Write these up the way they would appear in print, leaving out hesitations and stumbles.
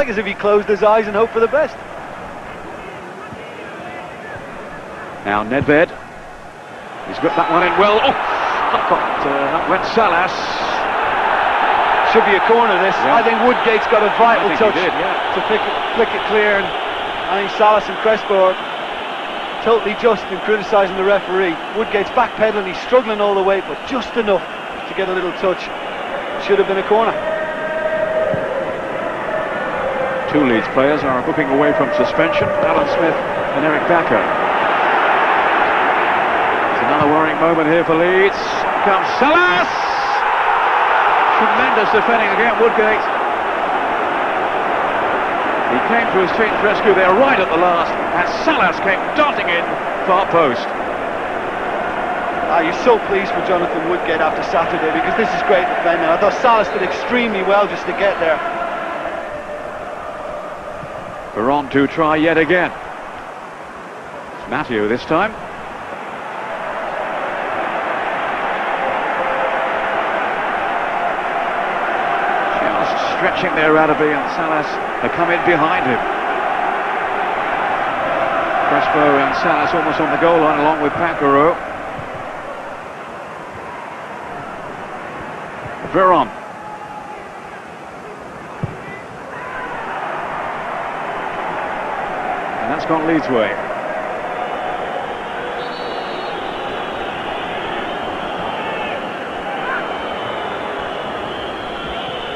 Like as if he closed his eyes and hoped for the best. Now Nedved. He's got that one in well. Oh, that went Salas. Should be a corner, this. Yeah. I think Woodgate's got a vital touch to flick it clear, and I think Salas and Crespo are totally just in criticising the referee. Woodgate's backpedaling, he's struggling all the way, but just enough to get a little touch. Should have been a corner. Two Leeds players are booking away from suspension, Alan Smith and Eric Backer. It's another worrying moment here for Leeds. Comes Salas! Tremendous defending again, Woodgate. He came to his team's rescue there right at the last, and Salas came darting in, far post. You're so pleased for Jonathan Woodgate after Saturday, because this is great defending. I thought Salas did extremely well just to get there. Veron to try yet again. It's Matthew this time. Just stretching there, Radaby, and Salas are come in behind him. Crespo and Salas almost on the goal line along with Pacaro. Veron. And that's gone Leeds' way.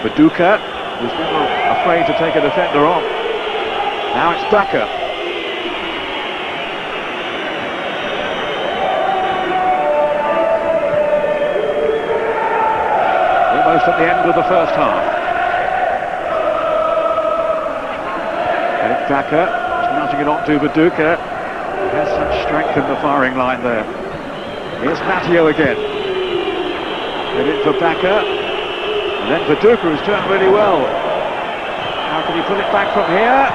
Viduka, who's never afraid to take a defender on. Now it's Backer. Almost at the end of the first half. Eric Backer is nudging it on to Viduka. He has such strength in the firing line there. Here's Matteo again. Head in for Backer. And then Viduka, who's turned really well. How can he put it back from here?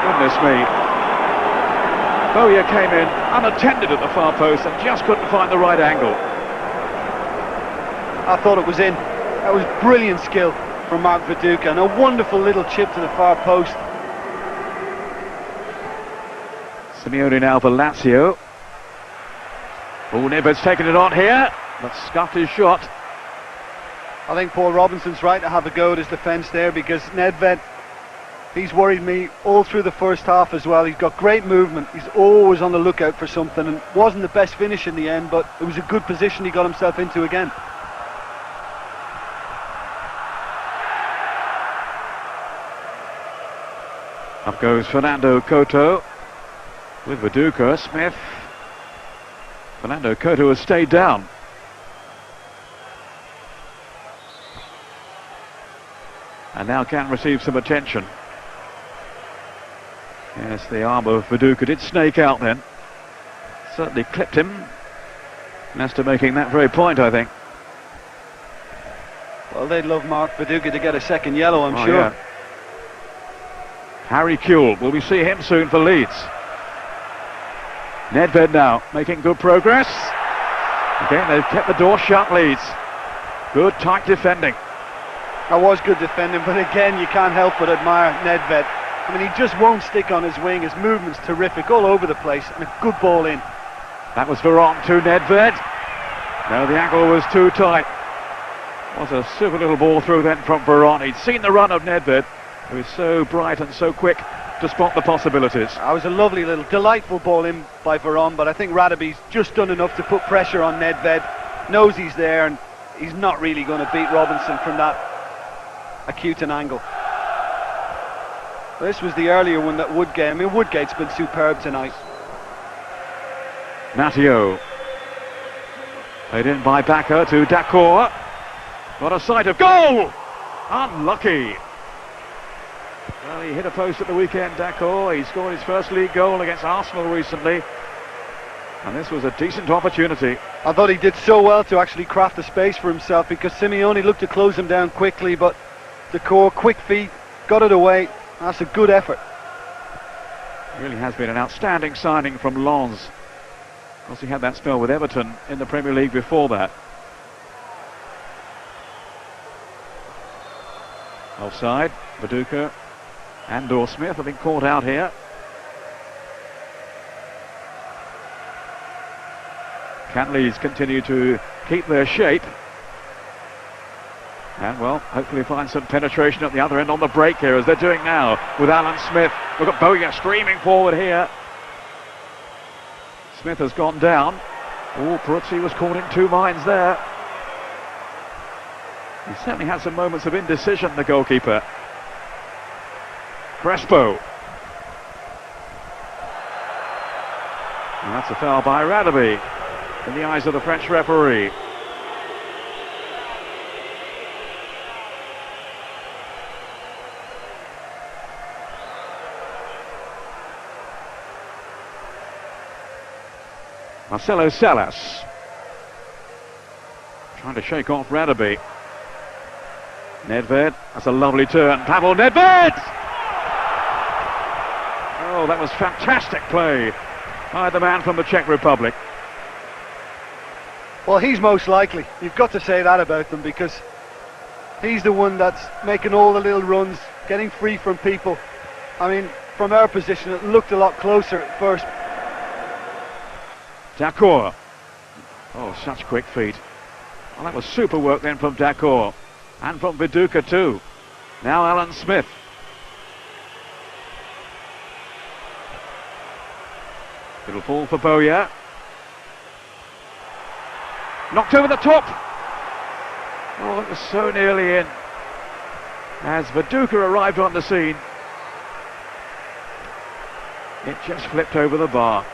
Goodness me. Bowyer came in unattended at the far post and just couldn't find the right angle. I thought it was in. That was brilliant skill from Mark Viduka, and a wonderful little chip to the far post. Simeone now for Lazio. Oh, Nedved's taken it on here, but scuffed his shot. I think Paul Robinson's right to have a go at his defence there, because Nedved, he's worried me all through the first half as well. He's got great movement, he's always on the lookout for something, and wasn't the best finish in the end, but it was a good position he got himself into again. Up goes Fernando Couto with Viduka. Smith. Fernando Couto has stayed down. And now can receive some attention. Yes, the arm of Viduka did snake out then. Certainly clipped him. And as to making that very point, I think. Well, they'd love Mark Viduka to get a second yellow, I'm sure. Yeah. Harry Kewell, will we see him soon for Leeds? Nedved now, making good progress. Again, they've kept the door shut, Leeds. Good tight defending. That was good defending, but again, you can't help but admire Nedved. I mean, he just won't stick on his wing. His movement's terrific all over the place, and a good ball in. That was Veron to Nedved. No, the angle was too tight. Was a super little ball through then from Veron. He'd seen the run of Nedved, who is so bright and so quick to spot the possibilities. That was a lovely little, delightful ball in by Veron, but I think Radaby's just done enough to put pressure on Nedved. Knows he's there, and he's not really going to beat Robinson from that acute an angle. This was the earlier one that Woodgate. I mean, Woodgate's been superb tonight. Matteo. Played in by Backer to D'accord. Got a sight of goal! Unlucky. Well, he hit a post at the weekend, D'accord. He scored his first league goal against Arsenal recently. And this was a decent opportunity. I thought he did so well to actually craft the space for himself, because Simeone looked to close him down quickly, but D'accord, quick feet, got it away. That's a good effort. Really has been an outstanding signing from Lens. Of course, he had that spell with Everton in the Premier League before that. Offside. Viduka and or Smith have been caught out here. Can Leeds continue to keep their shape? And well, hopefully find some penetration at the other end on the break here, as they're doing now with Alan Smith. We've got Bowyer streaming forward here. Smith has gone down. Oh, Peruzzi was caught in two minds there. He certainly had some moments of indecision, the goalkeeper. Crespo. And that's a foul by Radaby in the eyes of the French referee. Marcelo Salas trying to shake off Radaby. Nedved, that's a lovely turn. Pavel Nedved! Oh, that was fantastic play by the man from the Czech Republic. Well, he's most likely. You've got to say that about them, because he's the one that's making all the little runs, getting free from people. I mean, from our position, it looked a lot closer at first. Dacour. Oh, such quick feet. Well, that was super work then from Dacour. And from Viduka too. Now Alan Smith. It'll fall for Bowyer. Knocked over the top. Oh, it was so nearly in. As Viduka arrived on the scene, it just flipped over the bar.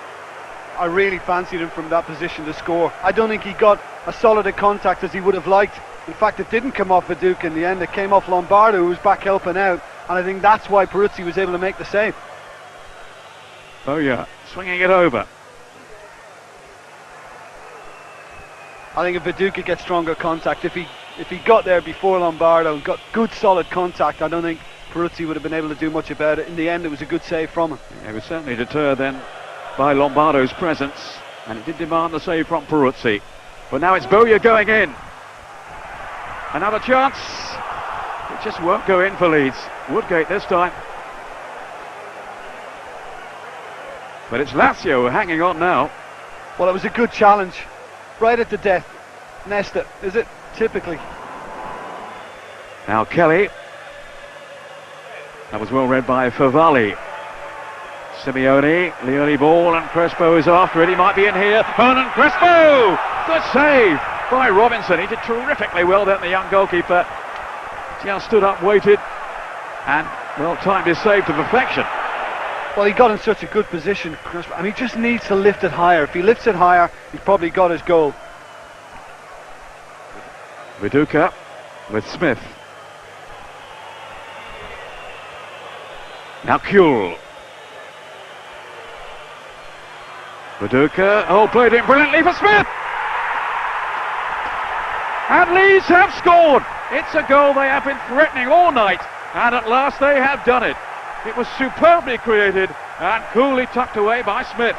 I really fancied him from that position to score. I don't think he got as solid a contact as he would have liked. In fact, it didn't come off Viduka in the end. It came off Lombardo, who was back helping out. And I think that's why Peruzzi was able to make the save. Bowyer swinging it over. I think if Viduka gets stronger contact, if he got there before Lombardo and got good solid contact, I don't think Peruzzi would have been able to do much about it. In the end, it was a good save from him. He was certainly deterred then by Lombardo's presence, and it did demand the save from Peruzzi. But now it's Bowyer going in. Another chance. It just won't go in for Leeds. Woodgate this time. But it's Lazio hanging on now. Well, it was a good challenge. Right at the death. Nesta, is it? Typically. Now Kelly. That was well read by Favali. Simeone, the early ball, and Crespo is after it. He might be in here. Hernan Crespo! Good save by Robinson. He did terrifically well then, the young goalkeeper. Just stood up, waited, and, well, timed his save to perfection. Well, he got in such a good position, Crespo. I mean, he just needs to lift it higher. If he lifts it higher, he's probably got his goal. Viduka with Smith. Now Kewell. Viduka, oh, played in brilliantly for Smith! And Leeds have scored! It's a goal they have been threatening all night, and at last they have done it. It was superbly created and coolly tucked away by Smith.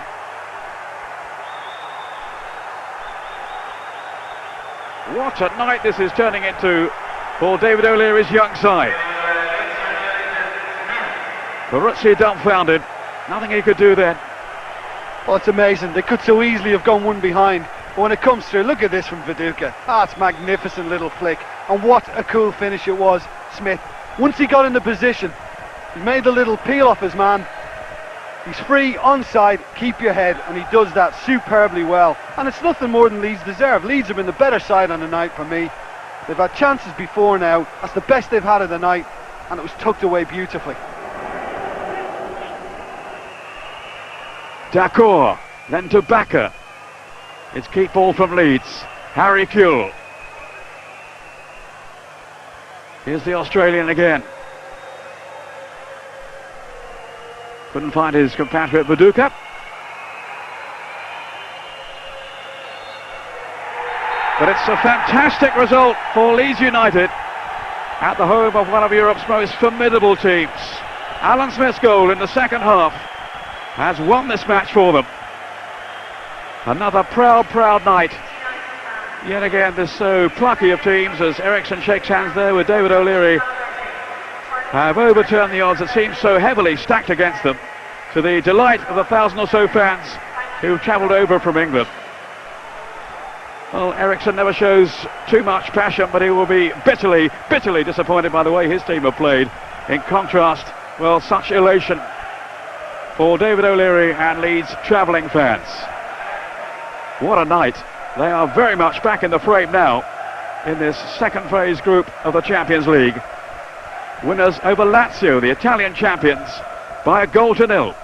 What a night this is turning into for David O'Leary's young side. Peruzzi dumbfounded, nothing he could do then. Well, it's amazing. They could so easily have gone one behind. But when it comes through, look at this from Viduka. That's magnificent little flick. And what a cool finish it was, Smith. Once he got in the position, he made the little peel off his man. He's free, onside, keep your head, and he does that superbly well. And it's nothing more than Leeds deserve. Leeds have been the better side on the night for me. They've had chances before now. That's the best they've had of the night, and it was tucked away beautifully. Dacour, then to Bakker. It's keep ball from Leeds. Harry Kewell. Here's the Australian again. Couldn't find his compatriot Viduka. But it's a fantastic result for Leeds United at the home of one of Europe's most formidable teams. Alan Smith's goal in the second half has won this match for them. Another proud night. Yet again, this so plucky of teams as Eriksson shakes hands there with David O'Leary. have overturned the odds that seem so heavily stacked against them, to the delight of the 1,000 or so fans who've travelled over from England. Well, Eriksson never shows too much passion, but he will be bitterly, bitterly disappointed by the way his team have played. In contrast, well, such elation for David O'Leary and Leeds travelling fans. What a night. They are very much back in the frame now in this second phase group of the Champions League. Winners over Lazio, the Italian champions, by a 1-0.